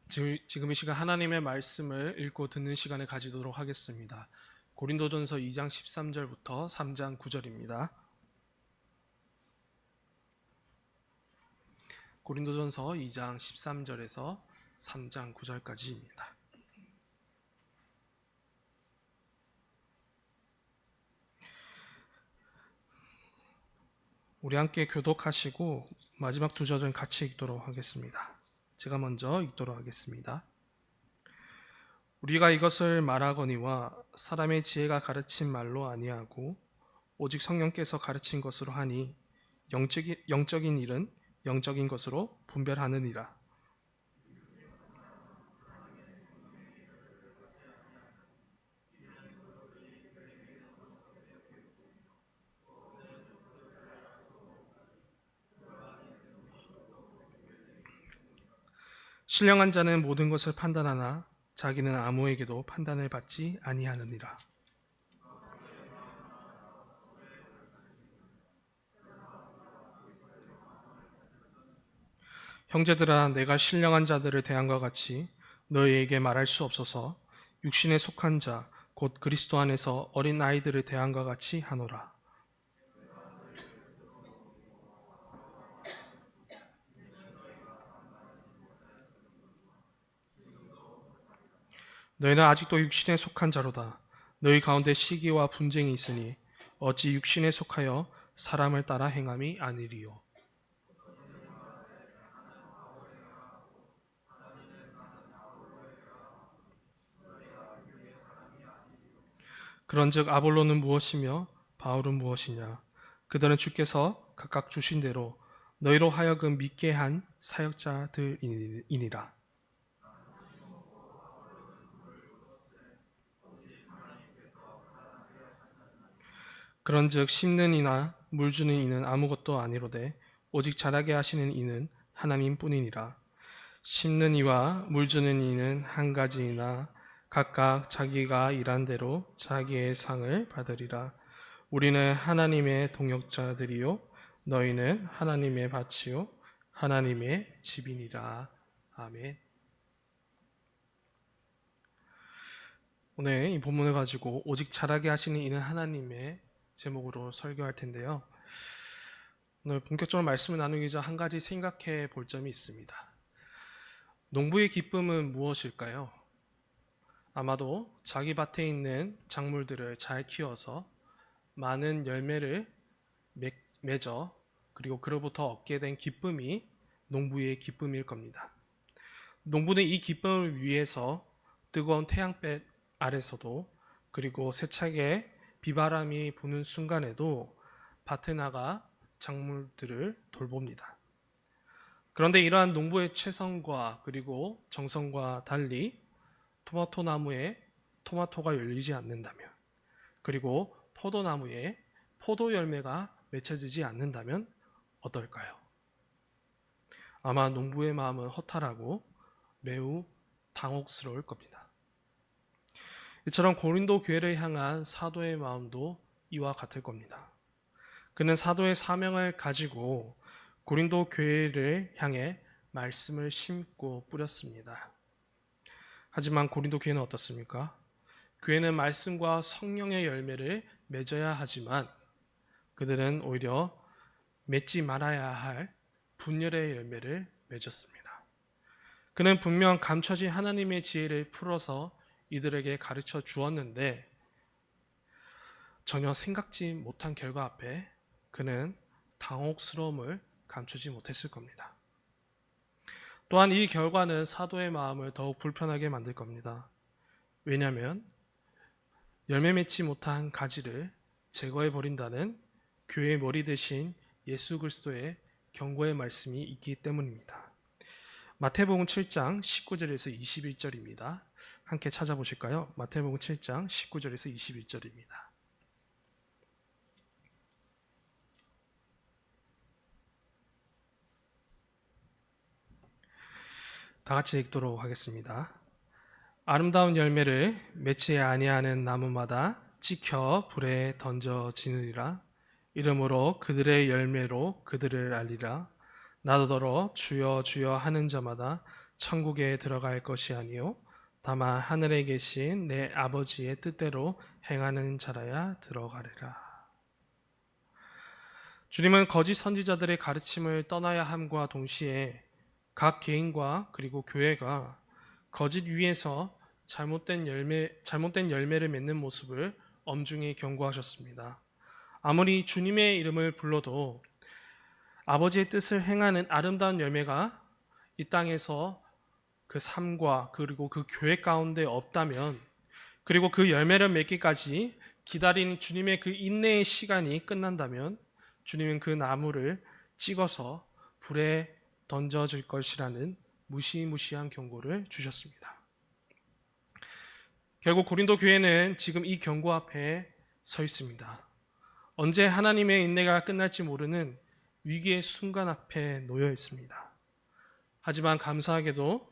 지금 이 시간 하나님의 말씀을 읽고 듣는 시간을 가지도록 하겠습니다. 고린도전서 2장 13절부터 3장 9절입니다. 고린도전서 2장 13절에서 3장 9절까지입니다. 우리 함께 교독하시고 마지막 두 절은 같이 읽도록 하겠습니다. 제가 먼저 읽도록 하겠습니다. 우리가 이것을 말하거니와 사람의 지혜가 가르친 말로 아니하고 오직 성령께서 가르친 것으로 하니 영적인 일은 영적인 것으로 분별하느니라. 신령한 자는 모든 것을 판단하나 자기는 아무에게도 판단을 받지 아니하느니라. 형제들아, 내가 신령한 자들을 대함과 같이 너희에게 말할 수 없어서 육신에 속한 자 곧 그리스도 안에서 어린 아이들을 대함과 같이 하노라. 너희는 아직도 육신에 속한 자로다. 너희 가운데 시기와 분쟁이 있으니 어찌 육신에 속하여 사람을 따라 행함이 아니리요. 그런즉 아볼로는 무엇이며 바울은 무엇이냐? 그들은 주께서 각각 주신 대로 너희로 하여금 믿게 한 사역자들이니라. 그런즉 심는 이나 물 주는 이는 아무것도 아니로되 오직 자라게 하시는 이는 하나님뿐이니라. 심는 이와 물 주는 이는 한 가지이나 각각 자기가 일한 대로 자기의 상을 받으리라. 우리는 하나님의 동역자들이요 너희는 하나님의 밭이요 하나님의 집이니라. 아멘. 오늘 이 본문을 가지고 오직 자라게 하시는 이는 하나님의 제목으로 설교할 텐데요. 오늘 본격적으로 말씀을 나누기 전 한 가지 생각해 볼 점이 있습니다. 농부의 기쁨은 무엇일까요? 아마도 자기 밭에 있는 작물들을 잘 키워서 많은 열매를 맺어 그리고 그로부터 얻게 된 기쁨이 농부의 기쁨일 겁니다. 농부는 이 기쁨을 위해서 뜨거운 태양볕 아래서도 그리고 세차게 비바람이 부는 순간에도 밭에 나가 작물들을 돌봅니다. 그런데 이러한 농부의 최선과 그리고 정성과 달리 토마토 나무에 토마토가 열리지 않는다면, 그리고 포도나무에 포도 열매가 맺혀지지 않는다면 어떨까요? 아마 농부의 마음은 허탈하고 매우 당혹스러울 겁니다. 이처럼 고린도 교회를 향한 사도의 마음도 이와 같을 겁니다. 그는 사도의 사명을 가지고 고린도 교회를 향해 말씀을 심고 뿌렸습니다. 하지만 고린도 교회는 어떻습니까? 교회는 말씀과 성령의 열매를 맺어야 하지만 그들은 오히려 맺지 말아야 할 분열의 열매를 맺었습니다. 그는 분명 감춰진 하나님의 지혜를 풀어서 이들에게 가르쳐 주었는데 전혀 생각지 못한 결과 앞에 그는 당혹스러움을 감추지 못했을 겁니다. 또한 이 결과는 사도의 마음을 더욱 불편하게 만들 겁니다. 왜냐하면 열매 맺지 못한 가지를 제거해 버린다는 교회의 머리 대신 예수 그리스도의 경고의 말씀이 있기 때문입니다. 마태복음 7장 19절에서 21절입니다. 함께 찾아보실까요? 마태복음 7장 19절에서 21절입니다. 다 같이 읽도록 하겠습니다. 아름다운 열매를 맺지 아니하는 나무마다 찍혀 불에 던져지느니라. 이러므로 그들의 열매로 그들을 알리라. 나더러 주여 주여 하는 자마다 천국에 들어갈 것이 아니요 다만 하늘에 계신 내 아버지의 뜻대로 행하는 자라야 들어가리라. 주님은 거짓 선지자들의 가르침을 떠나야 함과 동시에 각 개인과 그리고 교회가 거짓 위에서 잘못된 열매를 맺는 모습을 엄중히 경고하셨습니다. 아무리 주님의 이름을 불러도 아버지의 뜻을 행하는 아름다운 열매가 이 땅에서 그 삶과 그리고 그 교회 가운데 없다면, 그리고 그 열매를 맺기까지 기다린 주님의 그 인내의 시간이 끝난다면 주님은 그 나무를 찍어서 불에 던져질 것이라는 무시무시한 경고를 주셨습니다. 결국 고린도 교회는 지금 이 경고 앞에 서 있습니다. 언제 하나님의 인내가 끝날지 모르는 위기의 순간 앞에 놓여 있습니다. 하지만 감사하게도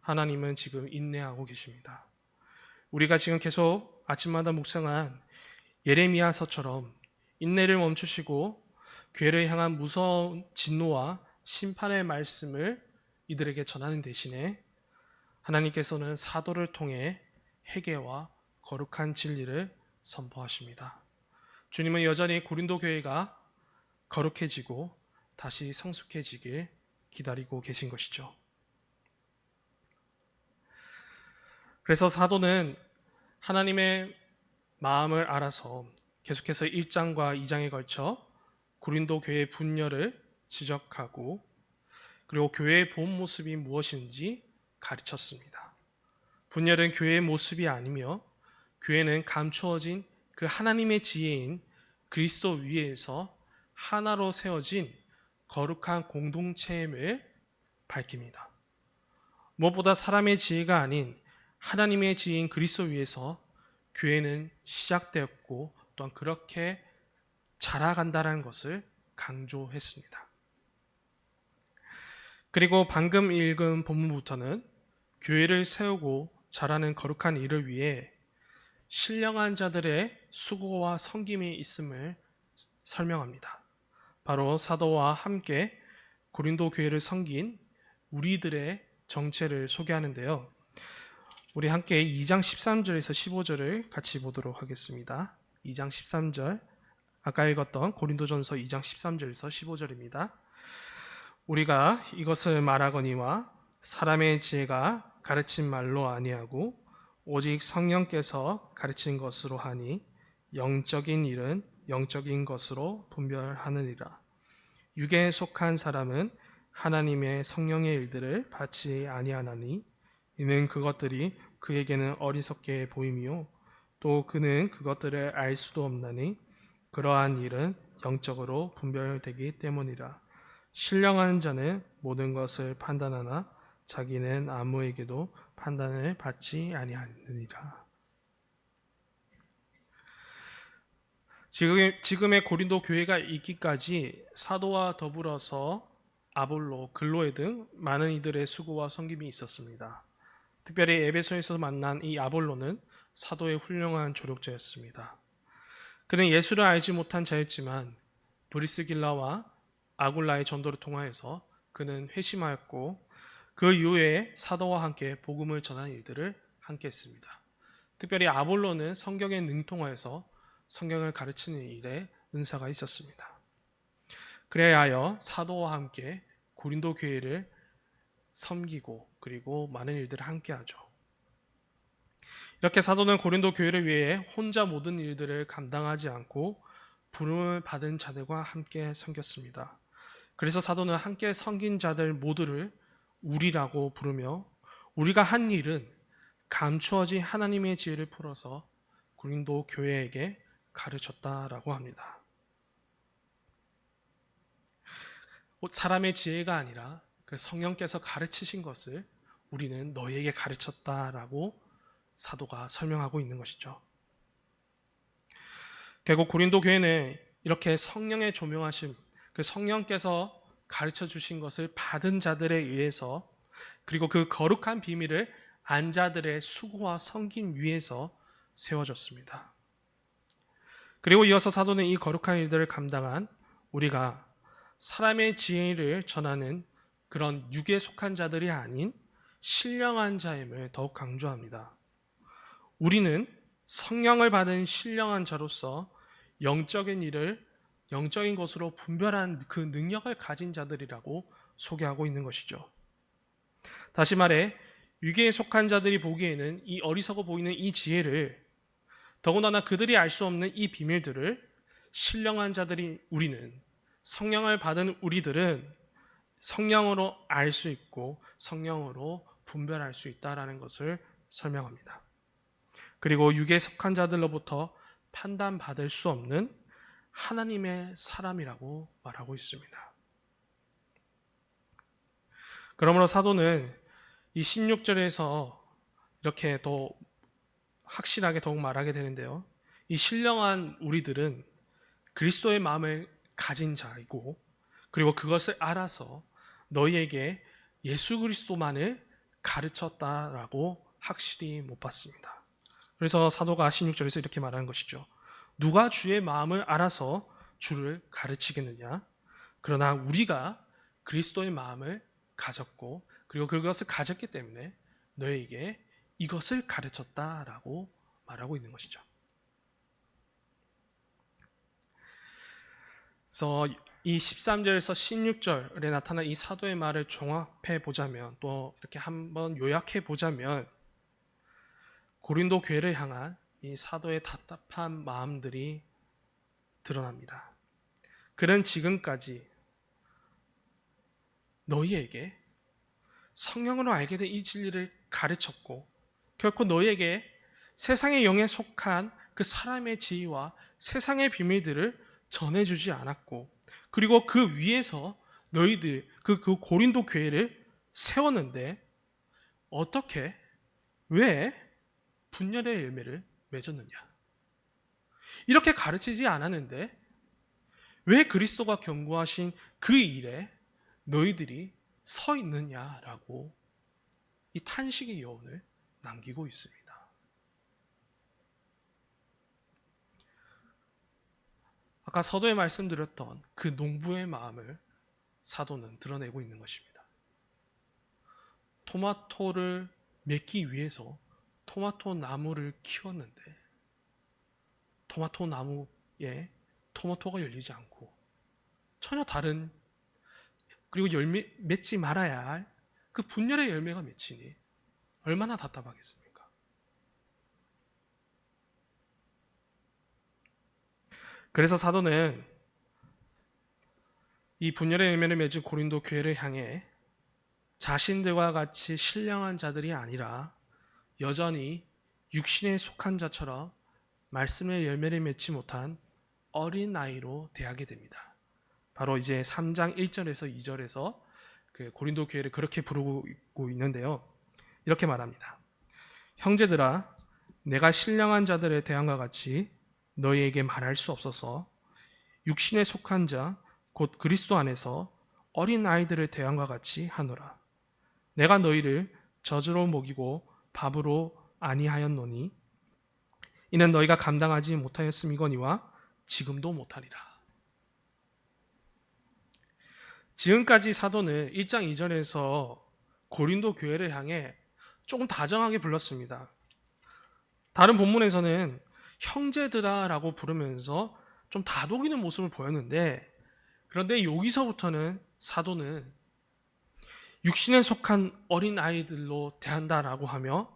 하나님은 지금 인내하고 계십니다. 우리가 지금 계속 아침마다 묵상한 예레미야서처럼 인내를 멈추시고 교회를 향한 무서운 진노와 심판의 말씀을 이들에게 전하는 대신에 하나님께서는 사도를 통해 회개와 거룩한 진리를 선포하십니다. 주님은 여전히 고린도 교회가 거룩해지고 다시 성숙해지길 기다리고 계신 것이죠. 그래서 사도는 하나님의 마음을 알아서 계속해서 1장과 2장에 걸쳐 고린도 교회의 분열을 지적하고 그리고 교회의 본 모습이 무엇인지 가르쳤습니다. 분열은 교회의 모습이 아니며 교회는 감추어진 그 하나님의 지혜인 그리스도 위에서 하나로 세워진 거룩한 공동체임을 밝힙니다. 무엇보다 사람의 지혜가 아닌 하나님의 지혜인 그리스도 위에서 교회는 시작되었고 또한 그렇게 자라간다는 것을 강조했습니다. 그리고 방금 읽은 본문부터는 교회를 세우고 자라는 거룩한 일을 위해 신령한 자들의 수고와 섬김이 있음을 설명합니다. 바로 사도와 함께 고린도 교회를 섬긴 우리들의 정체를 소개하는데요. 우리 함께 2장 13절에서 15절을 같이 보도록 하겠습니다. 2장 13절, 아까 읽었던 고린도전서 2장 13절에서 15절입니다. 우리가 이것을 말하거니와 사람의 지혜가 가르친 말로 아니하고 오직 성령께서 가르친 것으로 하니 영적인 일은 영적인 것으로 분별하느니라. 육에 속한 사람은 하나님의 성령의 일들을 받지 아니하나니 이는 그것들이 그에게는 어리석게 보임이요 또 그는 그것들을 알 수도 없나니 그러한 일은 영적으로 분별되기 때문이라. 신령한 자는 모든 것을 판단하나 자기는 아무에게도 판단을 받지 아니하느니라. 지금의 고린도 교회가 있기까지 사도와 더불어서 아볼로, 글로에 등 많은 이들의 수고와 섬김이 있었습니다. 특별히 에베소에서 만난 이 아볼로는 사도의 훌륭한 조력자였습니다. 그는 예수를 알지 못한 자였지만 브리스길라와 아굴라의 전도를 통하여서 그는 회심하였고 그 이후에 사도와 함께 복음을 전한 일들을 함께 했습니다. 특별히 아볼로는 성경에 능통하여서 성경을 가르치는 일에 은사가 있었습니다. 그래야 사도와 함께 고린도 교회를 섬기고 그리고 많은 일들을 함께 하죠. 이렇게 사도는 고린도 교회를 위해 혼자 모든 일들을 감당하지 않고 부름을 받은 자들과 함께 섬겼습니다. 그래서 사도는 함께 섬긴 자들 모두를 우리라고 부르며 우리가 한 일은 감추어진 하나님의 지혜를 풀어서 고린도 교회에게 가르쳤다라고 합니다. 사람의 지혜가 아니라 그 성령께서 가르치신 것을 우리는 너희에게 가르쳤다라고 사도가 설명하고 있는 것이죠. 결국 고린도 교회는 이렇게 성령의 조명하심, 그 성령께서 가르쳐 주신 것을 받은 자들에 의해서 그리고 그 거룩한 비밀을 안 자들의 수고와 섬김 위에서 세워졌습니다. 그리고 이어서 사도는 이 거룩한 일들을 감당한 우리가 사람의 지혜를 전하는 그런 육에 속한 자들이 아닌 신령한 자임을 더욱 강조합니다. 우리는 성령을 받은 신령한 자로서 영적인 것으로 분별한 그 능력을 가진 자들이라고 소개하고 있는 것이죠. 다시 말해 유괴에 속한 자들이 보기에는 이 어리석어 보이는 이 지혜를, 더군다나 그들이 알 수 없는 이 비밀들을 신령한 자들이, 우리는, 성령을 받은 우리들은 성령으로 알 수 있고 성령으로 분별할 수 있다라는 것을 설명합니다. 그리고 유괴에 속한 자들로부터 판단받을 수 없는 하나님의 사람이라고 말하고 있습니다. 그러므로 사도는 이 16절에서 이렇게 더 확실하게 더욱 말하게 되는데요. 이 신령한 우리들은 그리스도의 마음을 가진 자이고, 그리고 그것을 알아서 너희에게 예수 그리스도만을 가르쳤다라고 확실히 못 봤습니다. 그래서 사도가 16절에서 이렇게 말하는 것이죠. 누가 주의 마음을 알아서 주를 가르치겠느냐? 그러나 우리가 그리스도의 마음을 가졌고, 그리고 그것을 가졌기 때문에 너에게 이것을 가르쳤다라고 말하고 있는 것이죠. 그래서 이 13절에서 16절에 나타난 이 사도의 말을 종합해 보자면, 또 이렇게 한번 요약해 보자면, 고린도 교회를 향한 이 사도의 답답한 마음들이 드러납니다. 그는 지금까지 너희에게 성령으로 알게 된 이 진리를 가르쳤고, 결코 너희에게 세상의 영에 속한 그 사람의 지혜와 세상의 비밀들을 전해주지 않았고, 그리고 그 위에서 너희들 그 고린도 교회를 세웠는데 어떻게, 왜 분열의 열매를 맺었느냐? 이렇게 가르치지 않았는데 왜 그리스도가 경고하신 그 일에 너희들이 서 있느냐라고 이 탄식의 여운을 남기고 있습니다. 아까 서도에 말씀드렸던 그 농부의 마음을 사도는 드러내고 있는 것입니다. 토마토를 맺기 위해서 토마토 나무를 키웠는데 토마토 나무에 토마토가 열리지 않고 전혀 다른, 그리고 열매 맺지 말아야 할 그 분열의 열매가 맺히니 얼마나 답답하겠습니까? 그래서 사도는 이 분열의 열매를 맺은 고린도 교회를 향해 자신들과 같이 신령한 자들이 아니라 여전히 육신에 속한 자처럼 말씀의 열매를 맺지 못한 어린 아이로 대하게 됩니다. 바로 이제 3장 1절에서 2절에서 그 고린도 교회를 그렇게 부르고 있는데요. 이렇게 말합니다. 형제들아, 내가 신령한 자들에 대함과 같이 너희에게 말할 수 없어서 육신에 속한 자 곧 그리스도 안에서 어린 아이들을 대함과 같이 하노라. 내가 너희를 젖으로 먹이고 밥으로 아니하였노니 이는 너희가 감당하지 못하였음이거니와 지금도 못하리라. 지금까지 사도는 1장 2절에서 고린도 교회를 향해 조금 다정하게 불렀습니다. 다른 본문에서는 형제들아라고 부르면서 좀 다독이는 모습을 보였는데, 그런데 여기서부터는 사도는 육신에 속한 어린 아이들로 대한다라고 하며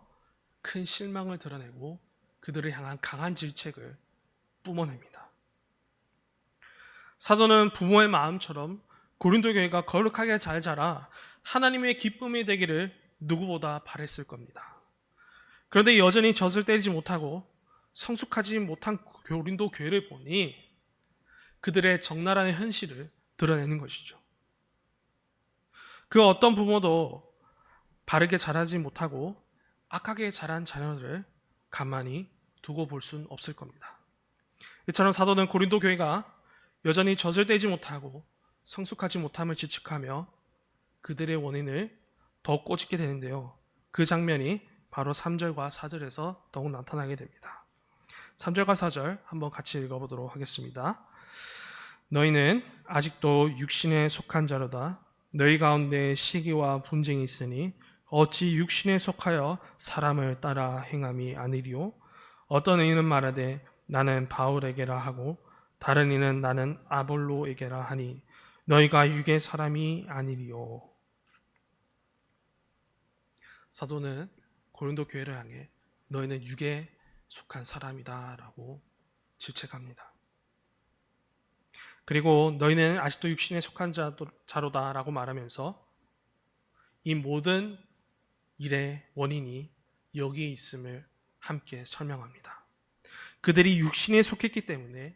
큰 실망을 드러내고 그들을 향한 강한 질책을 뿜어냅니다. 사도는 부모의 마음처럼 고린도 교회가 거룩하게 잘 자라 하나님의 기쁨이 되기를 누구보다 바랬을 겁니다. 그런데 여전히 젖을 떼지 못하고 성숙하지 못한 고린도 교회를 보니 그들의 적나라한 현실을 드러내는 것이죠. 그 어떤 부모도 바르게 자라지 못하고 악하게 자란 자녀들을 가만히 두고 볼 수는 없을 겁니다. 이처럼 사도는 고린도 교회가 여전히 젖을 떼지 못하고 성숙하지 못함을 지적하며 그들의 원인을 더욱 꼬집게 되는데요. 그 장면이 바로 3절과 4절에서 더욱 나타나게 됩니다. 3절과 4절 한번 같이 읽어보도록 하겠습니다. 너희는 아직도 육신에 속한 자로다. 너희 가운데 시기와 분쟁이 있으니 어찌 육신에 속하여 사람을 따라 행함이 아니리요? 어떤 이는 말하되 나는 바울에게라 하고 다른 이는 나는 아볼로에게라 하니 너희가 육의 사람이 아니리요. 사도는 고린도 교회를 향해 너희는 육에 속한 사람이다 라고 질책합니다. 그리고 너희는 아직도 육신에 속한 자로다 라고 말하면서 이 모든 일의 원인이 여기에 있음을 함께 설명합니다. 그들이 육신에 속했기 때문에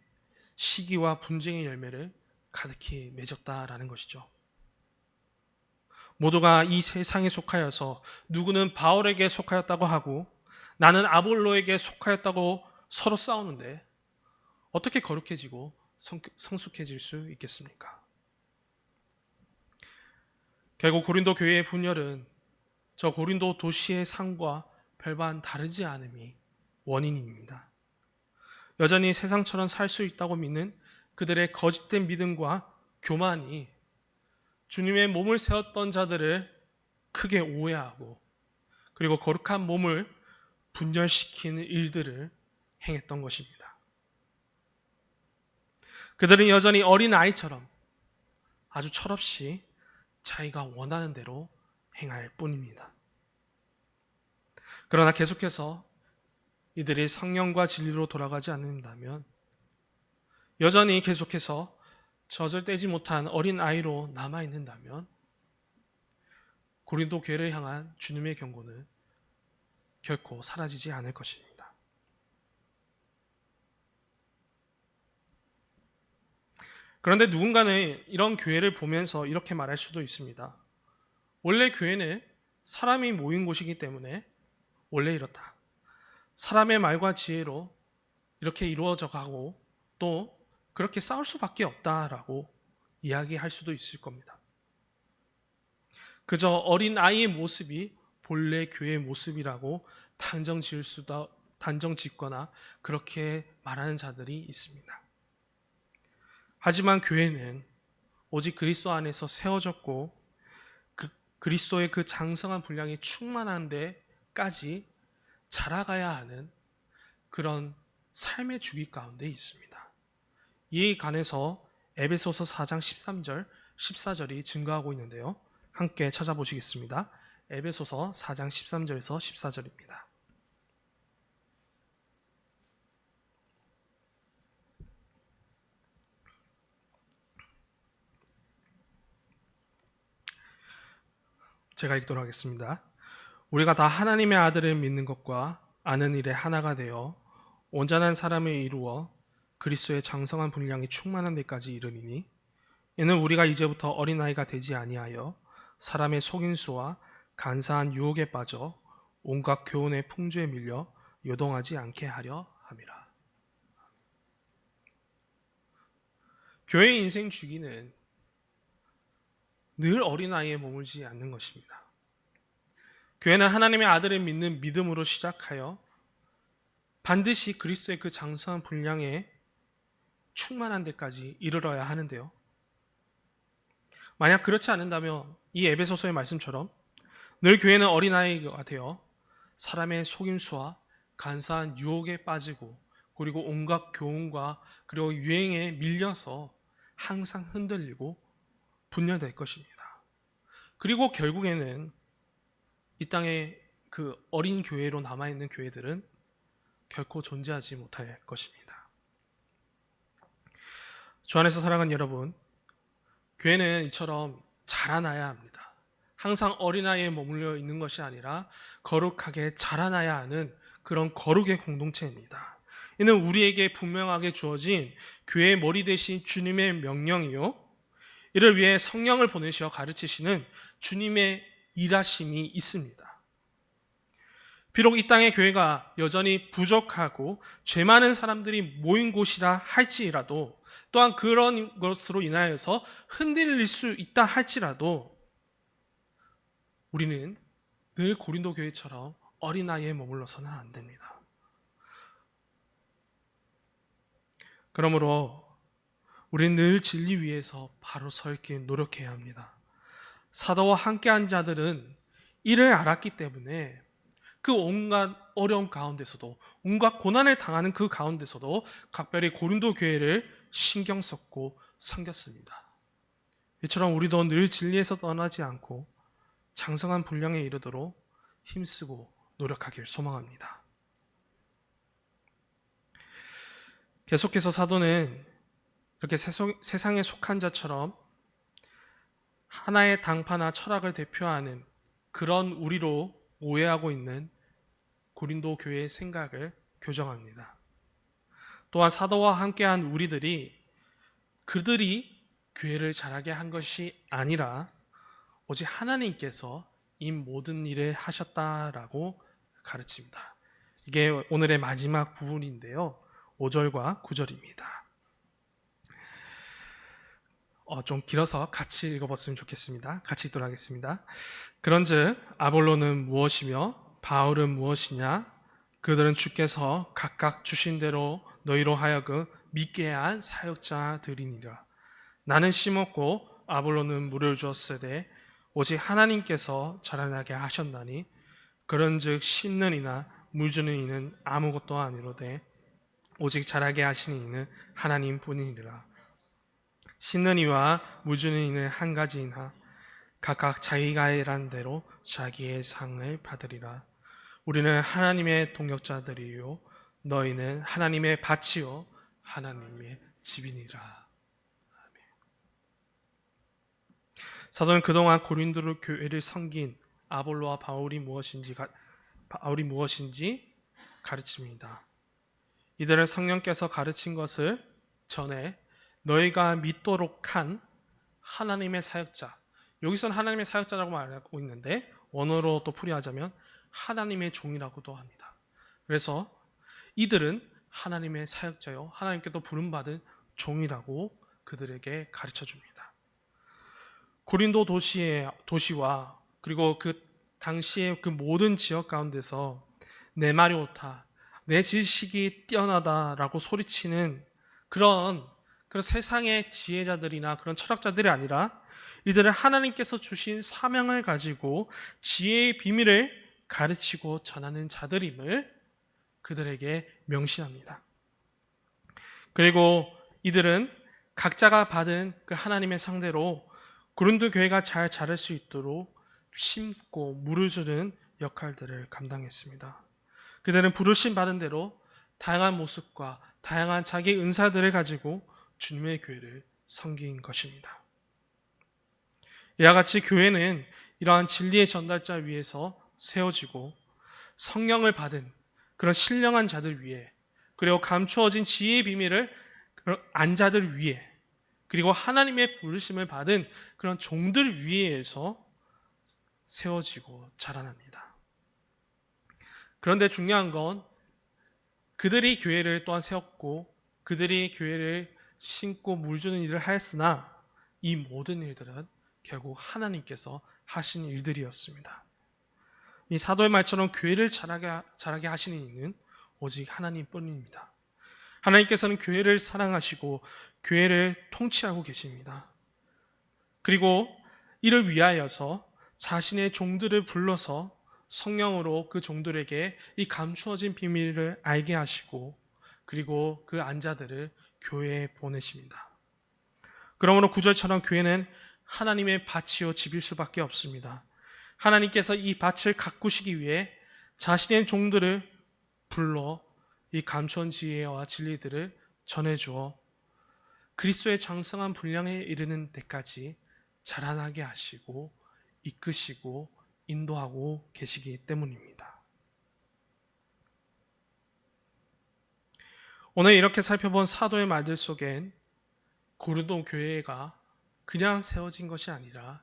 시기와 분쟁의 열매를 가득히 맺었다라는 것이죠. 모두가 이 세상에 속하여서 누구는 바울에게 속하였다고 하고 나는 아볼로에게 속하였다고 서로 싸우는데 어떻게 거룩해지고 성숙해질 수 있겠습니까? 결국 고린도 교회의 분열은 저 고린도 도시의 상과 별반 다르지 않음이 원인입니다. 여전히 세상처럼 살 수 있다고 믿는 그들의 거짓된 믿음과 교만이 주님의 몸을 세웠던 자들을 크게 오해하고 그리고 거룩한 몸을 분열시키는 일들을 행했던 것입니다. 그들은 여전히 어린 아이처럼 아주 철없이 자기가 원하는 대로 행할 뿐입니다. 그러나 계속해서 이들이 성령과 진리로 돌아가지 않는다면 여전히 계속해서 젖을 떼지 못한 어린 아이로 남아있는다면 고린도 교회를 향한 주님의 경고는 결코 사라지지 않을 것입니다. 그런데 누군가는 이런 교회를 보면서 이렇게 말할 수도 있습니다. 원래 교회는 사람이 모인 곳이기 때문에 원래 이렇다. 사람의 말과 지혜로 이렇게 이루어져 가고 또 그렇게 싸울 수밖에 없다라고 이야기할 수도 있을 겁니다. 그저 어린 아이의 모습이 본래 교회의 모습이라고 단정 짓거나 그렇게 말하는 자들이 있습니다. 하지만 교회는 오직 그리스도 안에서 세워졌고 그리스도의 그 장성한 분량이 충만한 데까지 자라가야 하는 그런 삶의 주기 가운데 있습니다. 이에 관해서 에베소서 4장 13절, 14절이 증거하고 있는데요. 함께 찾아보시겠습니다. 에베소서 4장 13절에서 14절입니다. 제가 읽도록 하겠습니다. 우리가 다 하나님의 아들을 믿는 것과 아는 일에 하나가 되어 온전한 사람을 이루어 그리스도의 장성한 분량이 충만한 데까지 이르리니 이는 우리가 이제부터 어린아이가 되지 아니하여 사람의 속임수와 간사한 유혹에 빠져 온갖 교훈의 풍조에 밀려 요동하지 않게 하려 함이라. 교회의 인생 주기는 늘 어린아이에 머물지 않는 것입니다. 교회는 하나님의 아들을 믿는 믿음으로 시작하여 반드시 그리스도의 그 장성한 분량에 충만한 데까지 이르러야 하는데요. 만약 그렇지 않는다면 이 에베소서의 말씀처럼 늘 교회는 어린아이가 되어 사람의 속임수와 간사한 유혹에 빠지고 그리고 온갖 교훈과 그리고 유행에 밀려서 항상 흔들리고 분열될 것입니다. 그리고 결국에는 이 땅에 그 어린 교회로 남아있는 교회들은 결코 존재하지 못할 것입니다. 주 안에서 사랑하는 여러분, 교회는 이처럼 자라나야 합니다. 항상 어린아이에 머물러 있는 것이 아니라 거룩하게 자라나야 하는 그런 거룩의 공동체입니다. 이는 우리에게 분명하게 주어진 교회의 머리 대신 주님의 명령이요, 이를 위해 성령을 보내셔 가르치시는 주님의 일하심이 있습니다. 비록 이 땅의 교회가 여전히 부족하고 죄 많은 사람들이 모인 곳이라 할지라도 또한 그런 것으로 인하여서 흔들릴 수 있다 할지라도 우리는 늘 고린도 교회처럼 어린아이에 머물러서는 안 됩니다. 그러므로 우리는 늘 진리 위에서 바로 서 있게 노력해야 합니다. 사도와 함께한 자들은 이를 알았기 때문에 그 온갖 어려움 가운데서도, 온갖 고난을 당하는 그 가운데서도 각별히 고린도 교회를 신경 썼고 섬겼습니다. 이처럼 우리도 늘 진리에서 떠나지 않고 장성한 분량에 이르도록 힘쓰고 노력하길 소망합니다. 계속해서 사도는 이렇게 세상에 속한 자처럼 하나의 당파나 철학을 대표하는 그런 우리로 오해하고 있는 고린도 교회의 생각을 교정합니다. 또한 사도와 함께한 우리들이 그들이 교회를 자라게 한 것이 아니라 오직 하나님께서 이 모든 일을 하셨다라고 가르칩니다. 이게 오늘의 마지막 부분인데요. 5절과 9절입니다. 좀 길어서 같이 읽어봤으면 좋겠습니다. 같이 읽도록 하겠습니다. 그런즉 아볼로는 무엇이며 바울은 무엇이냐? 그들은 주께서 각각 주신 대로 너희로 하여금 믿게 한 사역자들이니라. 나는 심었고 아볼로는 물을 주었으되 오직 하나님께서 자라나게 하셨나니 그런즉 심는 이나 물 주는 이는 아무것도 아니로되 오직 자라게 하시는 이는 하나님뿐이니라. 심는 이와 물 주는 이는 한 가지이나 각각 자기가 일한 대로 자기의 상을 받으리라. 우리는 하나님의 동역자들이요 너희는 하나님의 밭이요 하나님의 집이니라. 아멘. 사도는 그동안 고린도 교회를 섬긴 아볼로와 바울이 무엇인지 가르칩니다. 이들은 성령께서 가르친 것을 전해 너희가 믿도록 한 하나님의 사역자, 여기서는 하나님의 사역자라고 말하고 있는데 원어로 또 풀이하자면 하나님의 종이라고도 합니다. 그래서 이들은 하나님의 사역자요 하나님께도 부름받은 종이라고 그들에게 가르쳐줍니다. 고린도 도시와 그리고 그 당시의 그 모든 지역 가운데서 내 말이 옳다, 내 지식이 뛰어나다라고 소리치는 그런 세상의 지혜자들이나 그런 철학자들이 아니라 이들은 하나님께서 주신 사명을 가지고 지혜의 비밀을 가르치고 전하는 자들임을 그들에게 명시합니다. 그리고 이들은 각자가 받은 그 하나님의 상대로 고린도 교회가 잘 자랄 수 있도록 심고 물을 주는 역할들을 감당했습니다. 그들은 부르심 받은 대로 다양한 모습과 다양한 자기 은사들을 가지고 주님의 교회를 섬긴 것입니다. 이와 같이 교회는 이러한 진리의 전달자 위에서 세워지고 성령을 받은 그런 신령한 자들 위에, 그리고 감추어진 지혜의 비밀을 안 자들 위에, 그리고 하나님의 부르심을 받은 그런 종들 위에서 세워지고 자라납니다. 그런데 중요한 건 그들이 교회를 또한 세웠고 그들이 교회를 심고 물 주는 일을 하였으나 이 모든 일들은 결국 하나님께서 하신 일들이었습니다. 이 사도의 말처럼 교회를 자라게 하시는 이는 오직 하나님뿐입니다. 하나님께서는 교회를 사랑하시고 교회를 통치하고 계십니다. 그리고 이를 위하여서 자신의 종들을 불러서 성령으로 그 종들에게 이 감추어진 비밀을 알게 하시고 그리고 그 안자들을 교회에 보내십니다. 그러므로 9절처럼 교회는 하나님의 밭이요 집일 수밖에 없습니다. 하나님께서 이 밭을 가꾸시기 위해 자신의 종들을 불러 이 감추어진 지혜와 진리들을 전해주어 그리스도의 장성한 분량에 이르는 데까지 자라나게 하시고 이끄시고 인도하고 계시기 때문입니다. 오늘 이렇게 살펴본 사도의 말들 속엔 고린도 교회가 그냥 세워진 것이 아니라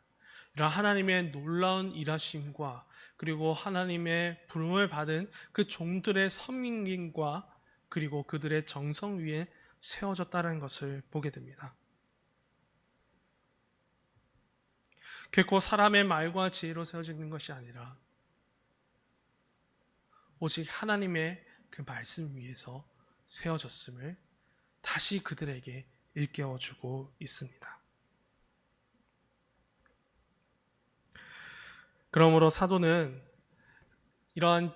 이런 하나님의 놀라운 일하심과 그리고 하나님의 부름을 받은 그 종들의 섬김과 그리고 그들의 정성 위에 세워졌다는 것을 보게 됩니다. 결코 사람의 말과 지혜로 세워지는 것이 아니라 오직 하나님의 그 말씀 위에서 세워졌음을 다시 그들에게 일깨워주고 있습니다. 그러므로 사도는 이러한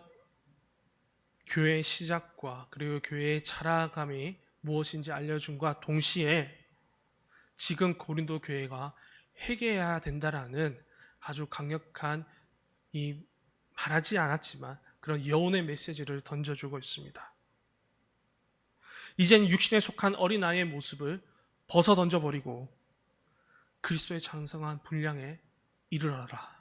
교회의 시작과 그리고 교회의 자라감이 무엇인지 알려준과 동시에 지금 고린도 교회가 회개해야 된다라는 아주 강력한 이 말하지 않았지만 그런 여운의 메시지를 던져주고 있습니다. 이젠 육신에 속한 어린아이의 모습을 벗어 던져버리고 그리스도의 장성한 분량에 이르러라.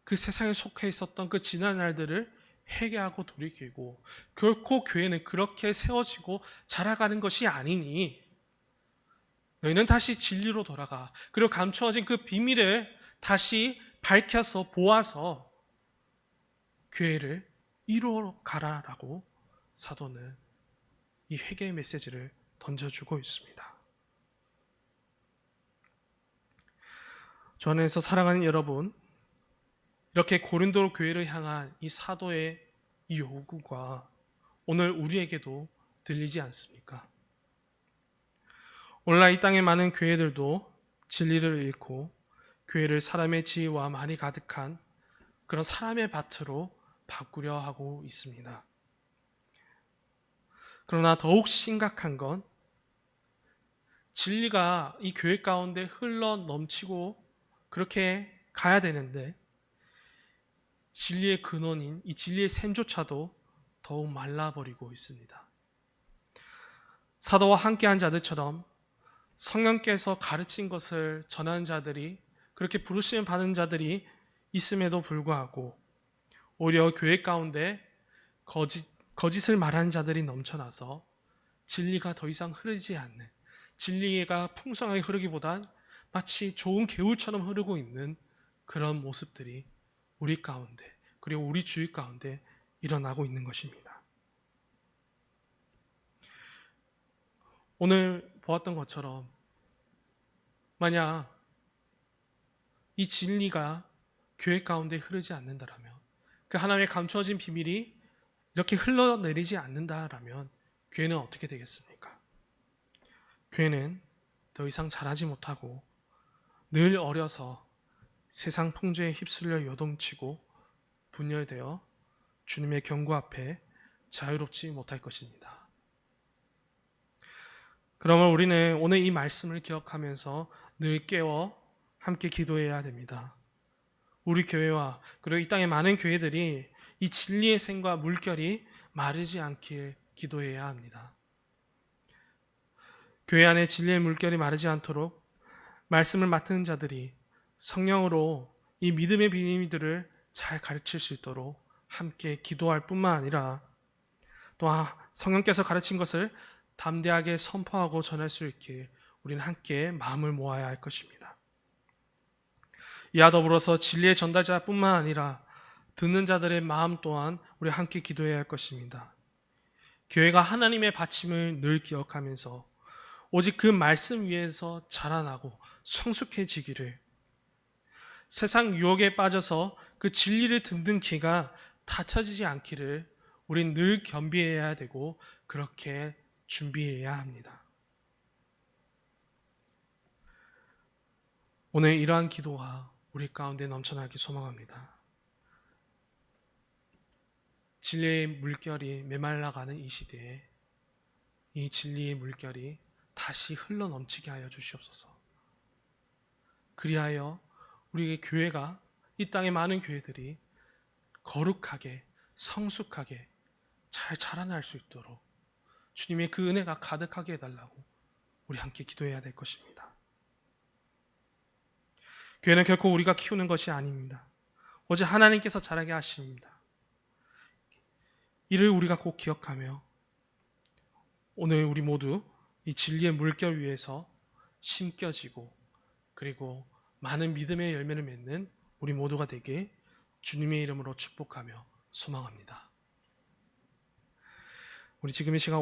그 세상에 속해 있었던 그 지난 날들을 회개하고 돌이키고, 결코 교회는 그렇게 세워지고 자라가는 것이 아니니 너희는 다시 진리로 돌아가. 그리고 감추어진 그 비밀을 다시 밝혀서 보아서 교회를 이루어 가라라고 사도는 이 회개의 메시지를 던져주고 있습니다. 주 안에서 사랑하는 여러분, 이렇게 고린도 교회를 향한 이 사도의 이 요구가 오늘 우리에게도 들리지 않습니까? 오늘날 이 땅의 많은 교회들도 진리를 잃고 교회를 사람의 지혜와 말이 가득한 그런 사람의 밭으로 바꾸려 하고 있습니다. 그러나 더욱 심각한 건 진리가 이 교회 가운데 흘러 넘치고 그렇게 가야 되는데 진리의 근원인 이 진리의 샘조차도 더욱 말라버리고 있습니다. 사도와 함께한 자들처럼 성령께서 가르친 것을 전하는 자들이, 그렇게 부르심 받은 자들이 있음에도 불구하고 오히려 교회 가운데 거짓을 말하는 자들이 넘쳐나서 진리가 더 이상 흐르지 않는, 진리가 풍성하게 흐르기보단 마치 좋은 개울처럼 흐르고 있는 그런 모습들이 우리 가운데, 그리고 우리 주위 가운데 일어나고 있는 것입니다. 오늘 보았던 것처럼 만약 이 진리가 교회 가운데 흐르지 않는다라면, 그 하나님의 감추어진 비밀이 이렇게 흘러내리지 않는다라면 교회는 어떻게 되겠습니까? 교회는 더 이상 자라지 못하고 늘 어려서 세상 풍조에 휩쓸려 요동치고 분열되어 주님의 경고 앞에 자유롭지 못할 것입니다. 그러면 우리는 오늘 이 말씀을 기억하면서 늘 깨워 함께 기도해야 됩니다. 우리 교회와 그리고 이 땅의 많은 교회들이 이 진리의 샘과 물결이 마르지 않길 기도해야 합니다. 교회 안에 진리의 물결이 마르지 않도록 말씀을 맡은 자들이 성령으로 이 믿음의 비밀들을 잘 가르칠 수 있도록 함께 기도할 뿐만 아니라 또 성령께서 가르친 것을 담대하게 선포하고 전할 수 있길 우리는 함께 마음을 모아야 할 것입니다. 이와 더불어서 진리의 전달자뿐만 아니라 듣는 자들의 마음 또한 우리 함께 기도해야 할 것입니다. 교회가 하나님의 받침을 늘 기억하면서 오직 그 말씀 위에서 자라나고 성숙해지기를, 세상 유혹에 빠져서 그 진리를 듣는 귀가 닫혀지지 않기를 우린 늘 겸비해야 되고 그렇게 준비해야 합니다. 오늘 이러한 기도가 우리 가운데 넘쳐나기 소망합니다. 진리의 물결이 메말라가는 이 시대에 이 진리의 물결이 다시 흘러 넘치게 하여 주시옵소서. 그리하여 우리의 교회가, 이 땅의 많은 교회들이 거룩하게 성숙하게 잘 자라날 수 있도록 주님의 그 은혜가 가득하게 해달라고 우리 함께 기도해야 될 것입니다. 교회는 결코 우리가 키우는 것이 아닙니다. 오직 하나님께서 자라게 하십니다. 이를 우리가 꼭 기억하며 오늘 우리 모두 이 진리의 물결 위에서 심겨지고 그리고 많은 믿음의 열매를 맺는 우리 모두가 되길 주님의 이름으로 축복하며 소망합니다. 우리 지금 이 시간